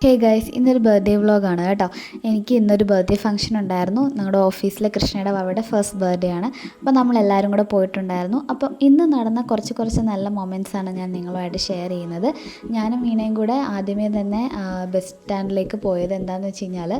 Hey guys, ഇന്നൊരു birthday വ്ളോഗാണ് കേട്ടോ. എനിക്ക് ഇന്നൊരു ബർത്ത്ഡേ ഫംഗ്ഷൻ ഉണ്ടായിരുന്നു. ഞങ്ങളുടെ ഓഫീസിലെ കൃഷ്ണയുടെ അവരുടെ ഫസ്റ്റ് ബർത്ത്ഡേ ആണ്. അപ്പോൾ നമ്മളെല്ലാവരും കൂടെ പോയിട്ടുണ്ടായിരുന്നു. അപ്പം ഇന്ന് നടന്ന കുറച്ച് നല്ല മൊമെൻറ്റ്സാണ് ഞാൻ നിങ്ങളുമായിട്ട് ഷെയർ ചെയ്യുന്നത്. ഞാനും വീണയും കൂടെ ആദ്യമേ തന്നെ ബസ് സ്റ്റാൻഡിലേക്ക് പോയത് എന്താണെന്ന് വെച്ച് കഴിഞ്ഞാൽ,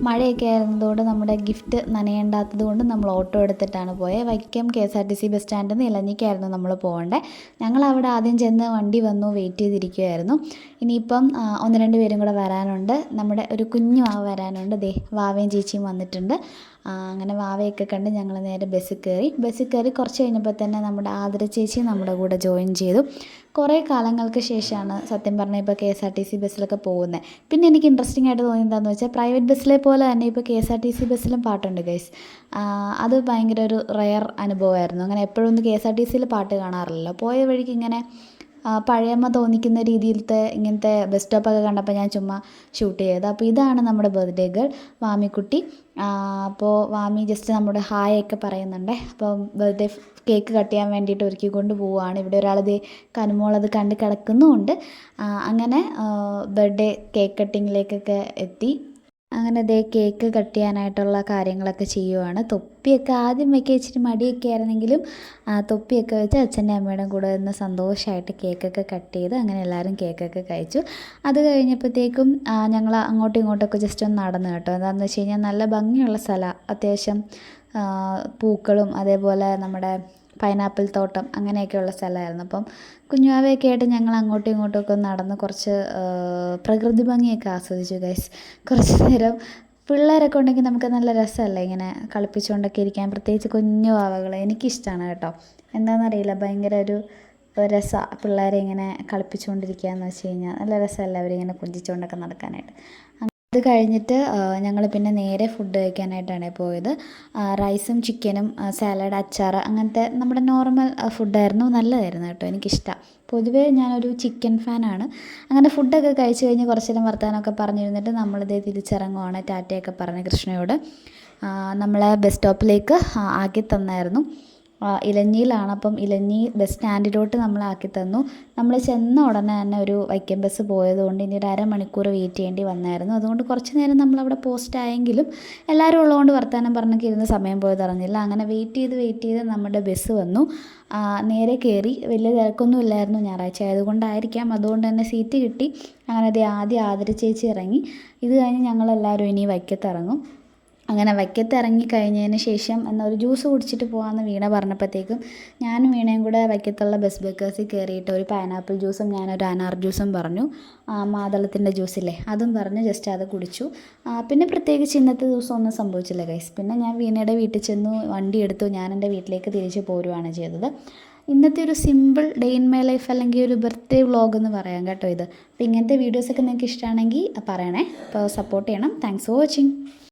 മഴയൊക്കെ ആയിരുന്നതുകൊണ്ട് നമ്മുടെ ഗിഫ്റ്റ് നനയേണ്ടാത്തത് കൊണ്ട് നമ്മൾ ഓട്ടോ എടുത്തിട്ടാണ് പോയത്. വൈക്കം KSRTC ബസ് സ്റ്റാൻഡിൽ നിന്ന് ഇലഞ്ഞിക്കായിരുന്നു നമ്മൾ പോകേണ്ടത്. ഞങ്ങളവിടെ ആദ്യം ചെന്ന് വണ്ടി വന്നു, വെയിറ്റ് ചെയ്തിരിക്കുമായിരുന്നു. ഇനിയിപ്പം ഒന്ന് രണ്ട് പേരും കൂടെ വരാനുണ്ട്. നമ്മുടെ ഒരു കുഞ്ഞു വാവ വരാനുണ്ട്. വാവയും ചേച്ചിയും വന്നിട്ടുണ്ട്. അങ്ങനെ വാവയൊക്കെ കണ്ട് ഞങ്ങൾ നേരെ ബസ്സിൽ കയറി കുറച്ച് കഴിഞ്ഞപ്പോൾ തന്നെ നമ്മുടെ ആതിര ചേച്ചി നമ്മുടെ കൂടെ ജോയിൻ ചെയ്തു. കുറേ കാലങ്ങൾക്ക് ശേഷമാണ് സത്യം പറഞ്ഞാൽ ഇപ്പോൾ KSRTC ബസ്സിലൊക്കെ പോകുന്നത്. പിന്നെ എനിക്ക് ഇൻട്രസ്റ്റിംഗ് ആയിട്ട് തോന്നിയത് എന്താണെന്ന് വെച്ചാൽ, പ്രൈവറ്റ് ബസ്സിലെ പോലെ തന്നെ ഇപ്പോൾ KSRTC ബസ്സിലും പാട്ടുണ്ട് ഗൈസ്. അത് ഭയങ്കര ഒരു റെയർ അനുഭവമായിരുന്നു. അങ്ങനെ എപ്പോഴൊന്നും KSRTCയിൽ പാട്ട് കാണാറില്ലല്ലോ. പോയ വഴിക്ക് ഇങ്ങനെ പഴയമ്മ തോന്നിക്കുന്ന രീതിയിലത്തെ ഇങ്ങനത്തെ ബസ് സ്റ്റോപ്പൊക്കെ കണ്ടപ്പോൾ ഞാൻ ചുമ്മാ ഷൂട്ട് ചെയ്തത്. അപ്പോൾ ഇതാണ് നമ്മുടെ ബർത്ത്ഡേ ഗേൾ വാമിക്കുട്ടി. അപ്പോൾ വാമി ജസ്റ്റ് നമ്മുടെ ഹായ് ഒക്കെ പറയുന്നുണ്ട്. അപ്പോൾ ബർത്ത്ഡേ കേക്ക് കട്ട് ചെയ്യാൻ വേണ്ടിയിട്ട് ഒരുക്കിക്കൊണ്ട് പോവുകയാണ്. ഇവിടെ ഒരാൾ കനുമോളത് കണ്ട് കിടക്കുന്നുമുണ്ട്. അങ്ങനെ ബർത്ത്ഡേ കേക്ക് കട്ടിങ്ങിലേക്കൊക്കെ എത്തി. അങ്ങനെ കേക്ക് കട്ട് ചെയ്യാനായിട്ടുള്ള കാര്യങ്ങളൊക്കെ ചെയ്യുവാണ്. തൊപ്പിയൊക്കെ ആദ്യം വയ്ക്കാൻ ഇച്ചിരി മടിയൊക്കെ ആയിരുന്നെങ്കിലും തൊപ്പിയൊക്കെ വെച്ച് അച്ഛൻ്റെ അമ്മയുടെയും കൂടെ നിന്ന് സന്തോഷമായിട്ട് കേക്കൊക്കെ കട്ട് ചെയ്ത് അങ്ങനെ എല്ലാവരും കേക്കൊക്കെ കഴിച്ചു. അത് കഴിഞ്ഞപ്പോഴത്തേക്കും ഞങ്ങൾ അങ്ങോട്ടും ഇങ്ങോട്ടൊക്കെ ജസ്റ്റ് ഒന്ന് നടന്നു കേട്ടോ. എന്താണെന്ന് വെച്ച് കഴിഞ്ഞാൽ നല്ല ഭംഗിയുള്ള സ്ഥലമാണ്. അത്യാവശ്യം പൂക്കളും അതേപോലെ നമ്മുടെ പൈനാപ്പിൾ തോട്ടം അങ്ങനെയൊക്കെയുള്ള സ്ഥലമായിരുന്നു. അപ്പം കുഞ്ഞുവാവയൊക്കെ ആയിട്ട് ഞങ്ങൾ അങ്ങോട്ടും ഇങ്ങോട്ടുമൊക്കെ നടന്ന് കുറച്ച് പ്രകൃതി ഭംഗിയൊക്കെ ആസ്വദിച്ചു ഗൈസ്. കുറച്ച് നേരം പിള്ളേരൊക്കെ ഉണ്ടെങ്കിൽ നമുക്ക് നല്ല രസമല്ലേ ഇങ്ങനെ കളിപ്പിച്ചുകൊണ്ടൊക്കെ ഇരിക്കാൻ. പ്രത്യേകിച്ച് കുഞ്ഞു വാവകൾ എനിക്കിഷ്ടമാണ് കേട്ടോ. എന്താണെന്നറിയില്ല, ഭയങ്കര ഒരു രസമാണ് പിള്ളേരെ ഇങ്ങനെ കളിപ്പിച്ചുകൊണ്ടിരിക്കുക എന്ന് വെച്ച് കഴിഞ്ഞാൽ. നല്ല രസമല്ലേ അവരിങ്ങനെ കൊഞ്ചിച്ചുകൊണ്ടൊക്കെ നടക്കാനായിട്ട്. അത് കഴിഞ്ഞിട്ട് ഞങ്ങൾ പിന്നെ നേരെ ഫുഡ് കഴിക്കാനായിട്ടാണ് പോയത്. റൈസും ചിക്കനും സാലഡ് അച്ചാർ അങ്ങനത്തെ നമ്മുടെ നോർമൽ ഫുഡായിരുന്നു. നല്ലതായിരുന്നു കേട്ടോ, എനിക്കിഷ്ടമാണ്. പൊതുവേ ഞാനൊരു ചിക്കൻ ഫാനാണ്. അങ്ങനെ ഫുഡൊക്കെ കഴിച്ച് കഴിഞ്ഞ് കുറച്ച് നേരം വർത്തമാനമൊക്കെ പറഞ്ഞിരുന്നിട്ട് നമ്മളിതേ തിരിച്ചിറങ്ങുവാണ്. ടാറ്റയൊക്കെ പറഞ്ഞ് കൃഷ്ണയോട് നമ്മളെ ബസ് സ്റ്റോപ്പിലേക്ക് ആക്കി തന്നായിരുന്നു. ഇലഞ്ഞിയിലാണ്. അപ്പം ഇലഞ്ഞി ബസ് സ്റ്റാൻഡിലോട്ട് നമ്മളാക്കി തന്നു. നമ്മൾ ചെന്ന ഉടനെ തന്നെ ഒരു വൈക്കം ബസ് പോയതുകൊണ്ട് ഇനി ഒരു അരമണിക്കൂർ വെയിറ്റ് ചെയ്യേണ്ടി വന്നായിരുന്നു. അതുകൊണ്ട് കുറച്ച് നേരം നമ്മളവിടെ പോസ്റ്റ് ആയെങ്കിലും എല്ലാവരും ഉള്ളതുകൊണ്ട് വർത്തമാനം പറഞ്ഞൊക്കെ ഇരുന്ന് സമയം പോയത് അറിഞ്ഞില്ല. അങ്ങനെ വെയിറ്റ് ചെയ്ത് നമ്മുടെ ബസ് വന്നു. നേരെ കയറി. വലിയ തിരക്കൊന്നും ഇല്ലായിരുന്നു, ഞായറാഴ്ച ആയതുകൊണ്ടായിരിക്കാം. അതുകൊണ്ട് തന്നെ സീറ്റ് കിട്ടി. അങ്ങനെ ആദ്യം ആതിര ചേച്ചി ഇറങ്ങി. ഇത് കഴിഞ്ഞ് ഞങ്ങളെല്ലാവരും ഇനി വൈക്കത്തിറങ്ങും. അങ്ങനെ വൈക്കത്ത് ഇറങ്ങിക്കഴിഞ്ഞതിന് ശേഷം എന്നാൽ ഒരു ജ്യൂസ് കുടിച്ചിട്ട് പോകാമെന്ന് വീണ പറഞ്ഞപ്പോഴത്തേക്കും ഞാനും വീണയും കൂടെ വൈക്കത്തുള്ള ബസ് ബേക്കേഴ്സിൽ കയറിയിട്ട് ഒരു പൈനാപ്പിൾ ജ്യൂസും ഞാനൊരു അനാർ ജ്യൂസും പറഞ്ഞു. മാതളത്തിൻ്റെ ജ്യൂസില്ലേ അതും പറഞ്ഞ് ജസ്റ്റ് അത് കുടിച്ചു. പിന്നെ പ്രത്യേകിച്ച് ഇന്നത്തെ ദിവസം ഒന്നും സംഭവിച്ചില്ല ഗൈസ്. പിന്നെ ഞാൻ വീണയുടെ വീട്ടിൽ ചെന്നു, വണ്ടി എടുത്തു, ഞാൻ എൻ്റെ വീട്ടിലേക്ക് തിരിച്ച് പോരുകയാണ് ചെയ്തത്. ഇന്നത്തെ ഒരു simple day in my life അല്ലെങ്കിൽ ഒരു ബർത്ത്ഡേ വ്ളോഗ് എന്ന് പറയാം കേട്ടോ ഇത്. അപ്പോൾ ഇങ്ങനത്തെ വീഡിയോസൊക്കെ നിങ്ങൾക്ക് ഇഷ്ടമാണെങ്കിൽ പറയണേ. അപ്പോൾ സപ്പോർട്ട് ചെയ്യണം. Thanks for watching.